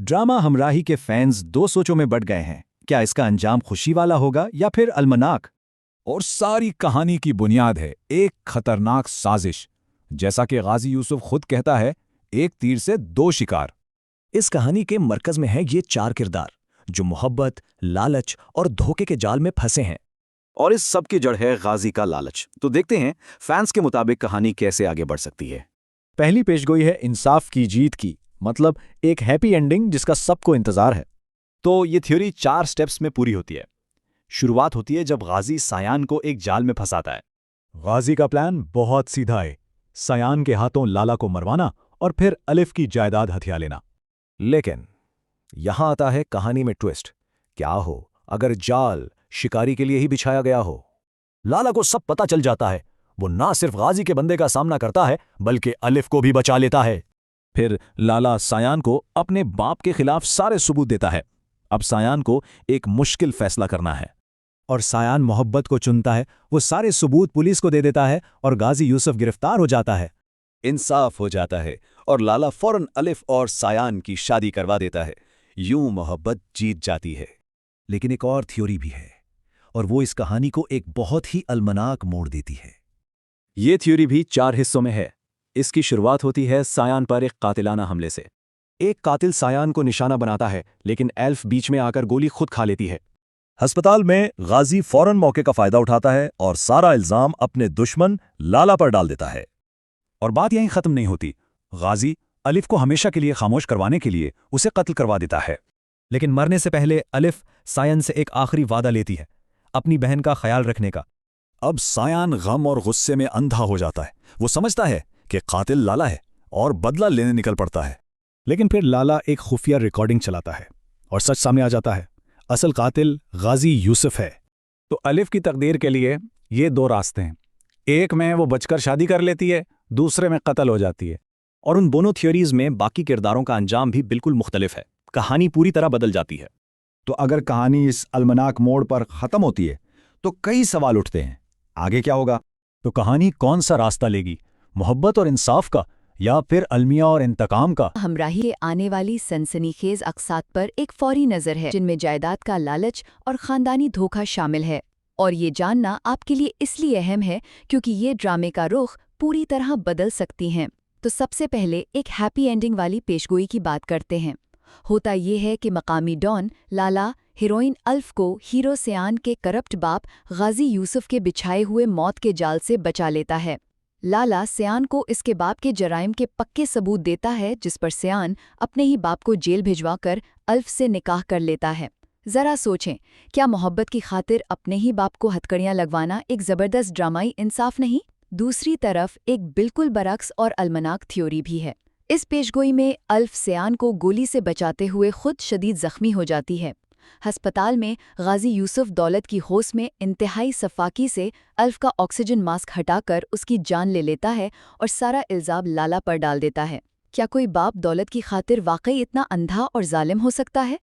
Drama हमराही के fans दो सोचों में बट गए हैं। क्या इसका अंजाम खुशी वाला होगा या फिर अलमनाक? और सारी कहानी की बुनियाद है एक खतरनाक साजिश। जैसा कि गाजी यूसुफ खुद कहता है, एक तीर से दो शिकार। इस कहानी के मरकज में है ये चार किरदार जो मोहब्बत, लालच और धोखे के जाल में फंसे हैं। और इस सब की जड़ है गाजी का लालच। तो देखते हैं फैंस के मुताबिक कहानी कैसे आगे बढ़ सकती है। पहली पेशगोई है इंसाफ की जीत की, मतलब एक हैप्पी एंडिंग जिसका सबको इंतजार है। तो ये थ्योरी 4 स्टेप्स में पूरी होती है। शुरुआत होती है जब गाजी सायान को एक जाल में फंसाता है। गाजी का प्लान बहुत सीधा है, सायान के हाथों लाला को मरवाना और फिर अलिफ की जायदाद हथिया लेना। लेकिन यहां आता है कहानी में ट्विस्ट। क्या हो अगर जाल शिकारी के लिए ही बिछाया गया हो? लाला को सब पता चल जाता है। वो ना सिर्फ गाजी के बंदे का सामना करता है बल्कि अलिफ को भी बचा लेता है। फिर लाला सायान को अपने बाप के खिलाफ सारे सबूत देता है। अब सायान को एक मुश्किल फैसला करना है और सायान मोहब्बत को चुनता है। वो सारे सबूत पुलिस को दे देता है और गाजी यूसुफ गिरफ्तार हो जाता है। इंसाफ हो जाता है और लाला फौरन अलिफ और सायान की शादी करवा देता है। यूं मोहब्बत जीत जाती है। लेकिन एक और थ्योरी भी है और वो इस कहानी को एक बहुत ही अलमनाक मोड़ देती है। ये थ्योरी भी 4 हिस्सों में है। इसकी शुरुआत होती है सायान पर एक कातिलाना हमले से। एक कातिल सायान को निशाना बनाता है, लेकिन एल्फ बीच में आकर गोली खुद खा लेती है। अस्पताल में गाजी फौरन मौके का फायदा उठाता है और सारा इल्जाम अपने दुश्मन लाला पर डाल देता है। और बात यहीं खत्म नहीं होती। गाजी अलिफ को हमेशा के लिए खामोश करवाने के लिए उसे कत्ल करवा देता है। लेकिन मरने से पहले अलिफ सायन से एक आखिरी वादा लेती है, अपनी बहन का ख्याल रखने का। अब सायान गम और गुस्से में अंधा हो जाता है। वो समझता है कि कातिल लाला है और बदला लेने निकल पड़ता है। लेकिन फिर लाला एक खुफिया रिकॉर्डिंग चलाता है और सच सामने आ जाता है। असल कातिल गाजी यूसुफ है। तो अलिफ की तकदीर के लिए ये 2 रास्ते हैं। एक में वो बचकर शादी कर लेती है, दूसरे में कत्ल हो जाती है। और उन दोनों थ्योरीज में बाकी किरदारों का अंजाम भी बिल्कुल मुख्तलिफ है। कहानी पूरी तरह बदल जाती है। तो अगर कहानी इस अलमनाक मोड़ पर खत्म होती है तो कई सवाल उठते हैं, आगे क्या होगा? तो कहानी कौन सा रास्ता लेगी, मोहब्बत और इंसाफ का या फिर अलमिया और इंतकाम का? हमराही के आने वाली सनसनीखेज अक़सात पर एक फौरी नज़र है, जिनमें जायदाद का लालच और ख़ानदानी धोखा शामिल है। और ये जानना आपके लिए इसलिए अहम है क्योंकि ये ड्रामे का रुख पूरी तरह बदल सकती हैं। तो सबसे पहले एक हैप्पी एंडिंग वाली पेशगोई की बात करते हैं। होता ये है कि मकामी डॉन लाला हीरोइन अल्फ को हीरो सयान के करप्ट बाप गाजी यूसुफ के बिछाए हुए मौत के जाल से बचा लेता है। लाला सयान को इसके बाप के जराइम के पक्के सबूत देता है, जिस पर सयान अपने ही बाप को जेल भिजवाकर अल्फ से निकाह कर लेता है। जरा सोचें, क्या मोहब्बत की खातिर अपने ही बाप को हथकड़ियां लगवाना एक ज़बरदस्त ड्रामाई इंसाफ नहीं? दूसरी तरफ एक बिल्कुल बरक्स और अलमनाक थ्योरी भी है। इस पेशगोई में अल्फ सयान को गोली से बचाते हुए खुद शदीद जख्मी हो जाती है। हस्पताल में गाजी यूसुफ दौलत की होश में इंतहाई सफाकी से अल्फ का ऑक्सीजन मास्क हटाकर उसकी जान ले लेता है और सारा इल्ज़ाम लाला पर डाल देता है। क्या कोई बाप दौलत की खातिर वाकई इतना अंधा और जालिम हो सकता है?